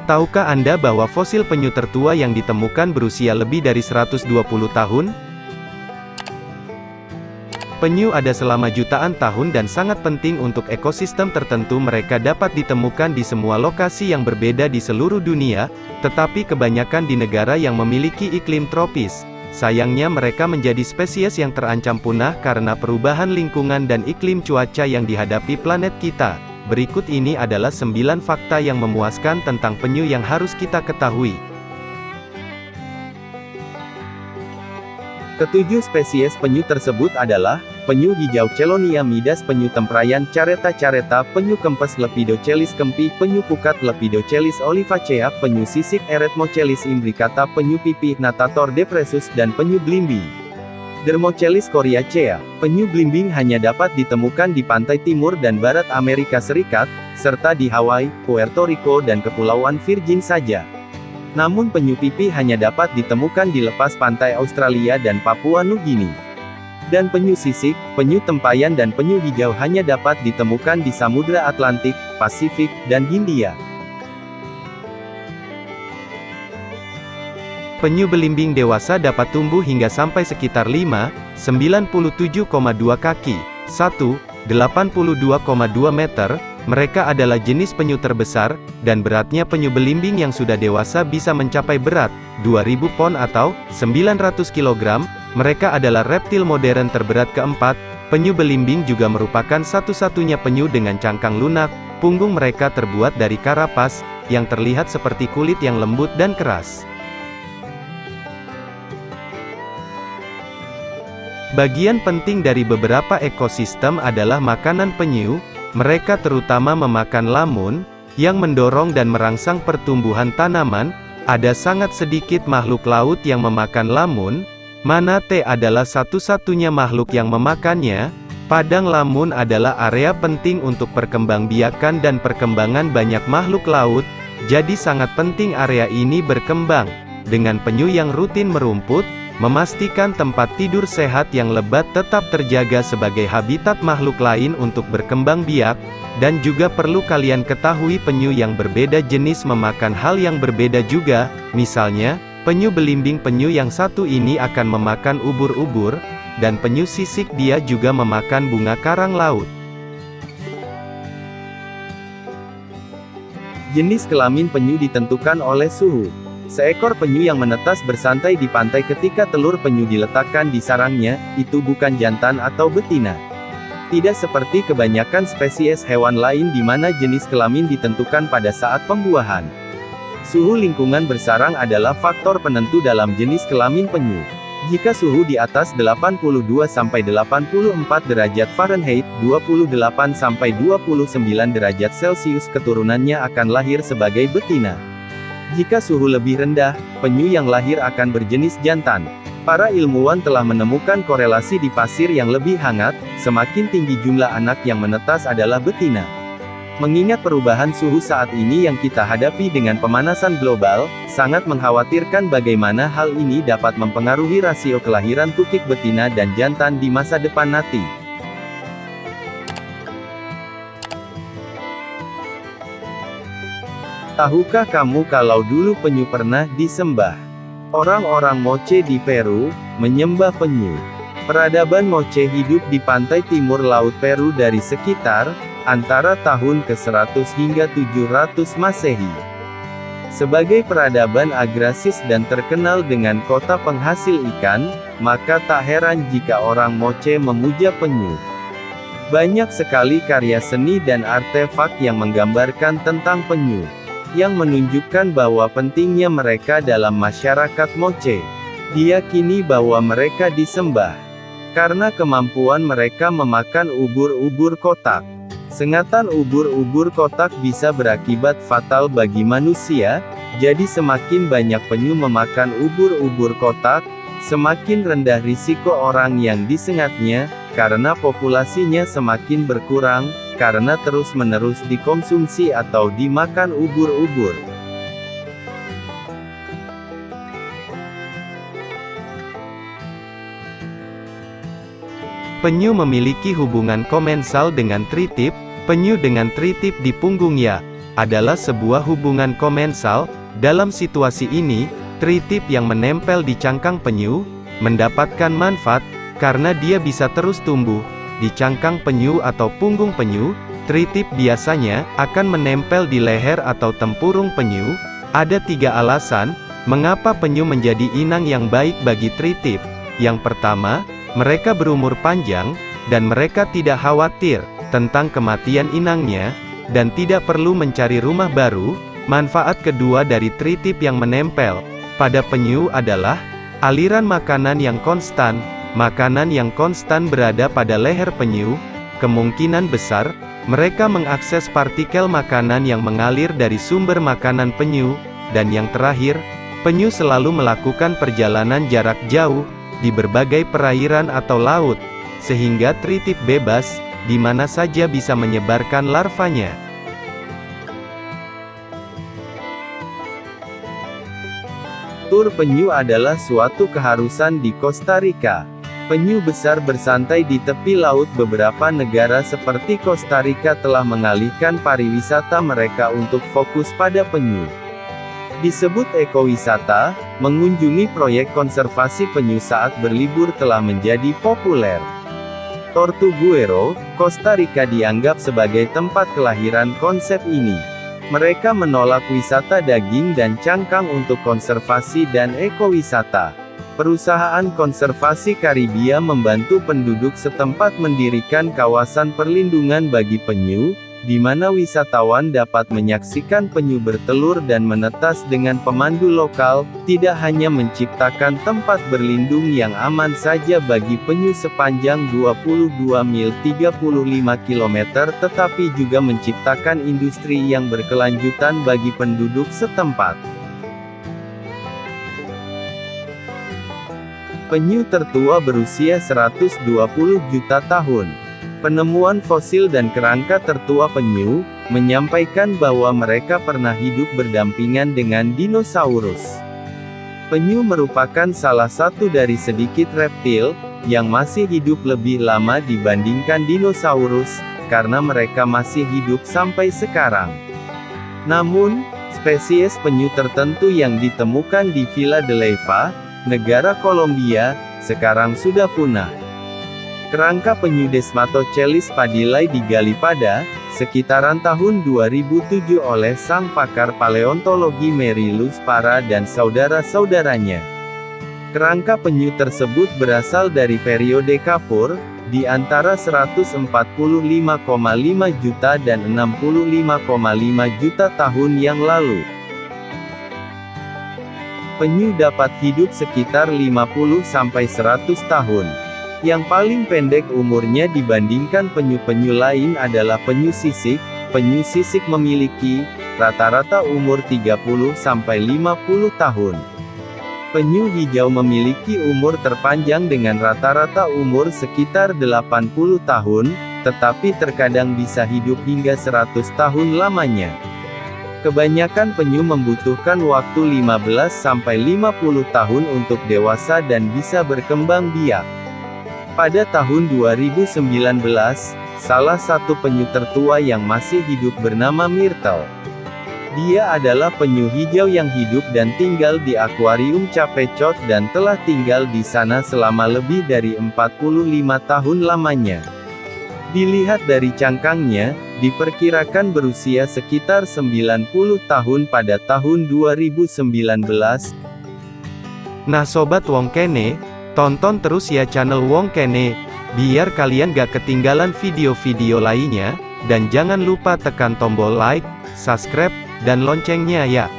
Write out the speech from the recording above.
Tahukah Anda bahwa fosil penyu tertua yang ditemukan berusia lebih dari 120 tahun? Penyu ada selama jutaan tahun dan sangat penting untuk ekosistem tertentu. Mereka dapat ditemukan di semua lokasi yang berbeda di seluruh dunia, tetapi kebanyakan di negara yang memiliki iklim tropis. Sayangnya mereka menjadi spesies yang terancam punah karena perubahan lingkungan dan iklim cuaca yang dihadapi planet kita. Berikut ini adalah 9 fakta yang memuaskan tentang penyu yang harus kita ketahui. Ketujuh spesies penyu tersebut adalah, penyu hijau Chelonia midas, penyu temprayan Caretta caretta, penyu kempes Lepidochelis kempi, penyu pukat Lepidochelis olivacea, penyu sisik Eretmochelis imbricata, penyu pipih Natator depressus, dan penyu belimbing Dermochelis coriacea. Penyu belimbing hanya dapat ditemukan di pantai timur dan barat Amerika Serikat, serta di Hawaii, Puerto Rico dan Kepulauan Virgin saja. Namun penyu pipih hanya dapat ditemukan di lepas pantai Australia dan Papua Nugini. Dan penyu sisik, penyu tempayan dan penyu hijau hanya dapat ditemukan di Samudra Atlantik, Pasifik, dan Hindia. Penyu belimbing dewasa dapat tumbuh hingga sampai sekitar 5,97,2 kaki, 1,82,2 meter. Mereka adalah jenis penyu terbesar, dan beratnya penyu belimbing yang sudah dewasa bisa mencapai berat 2.000 pon atau 900 kg. Mereka adalah reptil modern terberat keempat. Penyu belimbing juga merupakan satu-satunya penyu dengan cangkang lunak. Punggung mereka terbuat dari karapas, yang terlihat seperti kulit yang lembut dan keras. Bagian penting dari beberapa ekosistem adalah makanan penyu. Mereka terutama memakan lamun, yang mendorong dan merangsang pertumbuhan tanaman. Ada sangat sedikit makhluk laut yang memakan lamun. Manatee adalah satu-satunya makhluk yang memakannya. Padang lamun adalah area penting untuk perkembangbiakan dan perkembangan banyak makhluk laut, jadi sangat penting area ini berkembang. Dengan penyu yang rutin merumput, memastikan tempat tidur sehat yang lebat tetap terjaga sebagai habitat makhluk lain untuk berkembang biak, dan juga perlu kalian ketahui penyu yang berbeda jenis memakan hal yang berbeda juga. Misalnya, penyu belimbing penyu yang satu ini akan memakan ubur-ubur, dan penyu sisik dia juga memakan bunga karang laut. Jenis kelamin penyu ditentukan oleh suhu. Seekor penyu yang menetas bersantai di pantai ketika telur penyu diletakkan di sarangnya, itu bukan jantan atau betina. Tidak seperti kebanyakan spesies hewan lain di mana jenis kelamin ditentukan pada saat pembuahan. Suhu lingkungan bersarang adalah faktor penentu dalam jenis kelamin penyu. Jika suhu di atas 82-84 derajat Fahrenheit, 28-29 derajat Celcius, keturunannya akan lahir sebagai betina. Jika suhu lebih rendah, penyu yang lahir akan berjenis jantan. Para ilmuwan telah menemukan korelasi di pasir yang lebih hangat, semakin tinggi jumlah anak yang menetas adalah betina. Mengingat perubahan suhu saat ini yang kita hadapi dengan pemanasan global, sangat mengkhawatirkan bagaimana hal ini dapat mempengaruhi rasio kelahiran tukik betina dan jantan di masa depan nanti. Tahukah kamu kalau dulu penyu pernah disembah? Orang-orang Moche di Peru menyembah penyu. Peradaban Moche hidup di pantai timur laut Peru dari sekitar antara tahun ke-100 hingga 700 Masehi. Sebagai peradaban agraris dan terkenal dengan kota penghasil ikan, maka tak heran jika orang Moche memuja penyu. Banyak sekali karya seni dan artefak yang menggambarkan tentang penyu, yang menunjukkan bahwa pentingnya mereka dalam masyarakat Moche. Diyakini bahwa mereka disembah karena kemampuan mereka memakan ubur-ubur kotak. Sengatan ubur-ubur kotak bisa berakibat fatal bagi manusia, jadi semakin banyak penyu memakan ubur-ubur kotak, semakin rendah risiko orang yang disengatnya, karena populasinya semakin berkurang, karena terus-menerus dikonsumsi atau dimakan ubur-ubur. Penyu memiliki hubungan komensal dengan tritip. Penyu dengan tritip di punggungnya adalah sebuah hubungan komensal. Dalam situasi ini, tritip yang menempel di cangkang penyu, mendapatkan manfaat, karena dia bisa terus tumbuh. Di cangkang penyu atau punggung penyu, tritip biasanya akan menempel di leher atau tempurung penyu. Ada 3 alasan, mengapa penyu menjadi inang yang baik bagi tritip. Yang pertama, mereka berumur panjang, dan mereka tidak khawatir tentang kematian inangnya, dan tidak perlu mencari rumah baru. Manfaat kedua dari tritip yang menempel pada penyu adalah aliran makanan yang konstan. Makanan yang konstan berada pada leher penyu. Kemungkinan besar, mereka mengakses partikel makanan yang mengalir dari sumber makanan penyu. Dan yang terakhir, penyu selalu melakukan perjalanan jarak jauh di berbagai perairan atau laut, sehingga tritip bebas di mana saja bisa menyebarkan larvanya. Tur penyu adalah suatu keharusan di Costa Rica. Penyu besar bersantai di tepi laut. Beberapa negara seperti Costa Rica telah mengalihkan pariwisata mereka untuk fokus pada penyu. Disebut ekowisata, mengunjungi proyek konservasi penyu saat berlibur telah menjadi populer. Tortuguero, Costa Rica dianggap sebagai tempat kelahiran konsep ini. Mereka menolak wisata daging dan cangkang untuk konservasi dan ekowisata. Perusahaan konservasi Karibia membantu penduduk setempat mendirikan kawasan perlindungan bagi penyu, di mana wisatawan dapat menyaksikan penyu bertelur dan menetas dengan pemandu lokal, tidak hanya menciptakan tempat berlindung yang aman saja bagi penyu sepanjang 22 mil 35 km tetapi juga menciptakan industri yang berkelanjutan bagi penduduk setempat. Penyu tertua berusia 120 juta tahun. Penemuan fosil dan kerangka tertua penyu, menyampaikan bahwa mereka pernah hidup berdampingan dengan dinosaurus. Penyu merupakan salah satu dari sedikit reptil, yang masih hidup lebih lama dibandingkan dinosaurus, karena mereka masih hidup sampai sekarang. Namun, spesies penyu tertentu yang ditemukan di Villa de Leyva, negara Kolombia, sekarang sudah punah. Kerangka penyu Desmatocelis padillae digali pada sekitaran tahun 2007 oleh sang pakar paleontologi Mary Luz Parra dan saudara-saudaranya. Kerangka penyu tersebut berasal dari periode Kapur, di antara 145,5 juta dan 65,5 juta tahun yang lalu. Penyu dapat hidup sekitar 50-100 tahun. Yang paling pendek umurnya dibandingkan penyu-penyu lain adalah penyu sisik. Penyu sisik memiliki rata-rata umur 30-50 tahun. Penyu hijau memiliki umur terpanjang dengan rata-rata umur sekitar 80 tahun, tetapi terkadang bisa hidup hingga 100 tahun lamanya. Kebanyakan penyu membutuhkan waktu 15-50 tahun untuk dewasa dan bisa berkembang biak. Pada tahun 2019, salah satu penyu tertua yang masih hidup bernama Myrtle. Dia adalah penyu hijau yang hidup dan tinggal di akuarium Chapechot dan telah tinggal di sana selama lebih dari 45 tahun lamanya. Dilihat dari cangkangnya, diperkirakan berusia sekitar 90 tahun pada tahun 2019. Nah Sobat Wongkene, tonton terus ya channel Wongkene, biar kalian gak ketinggalan video-video lainnya, dan jangan lupa tekan tombol like, subscribe, dan loncengnya ya.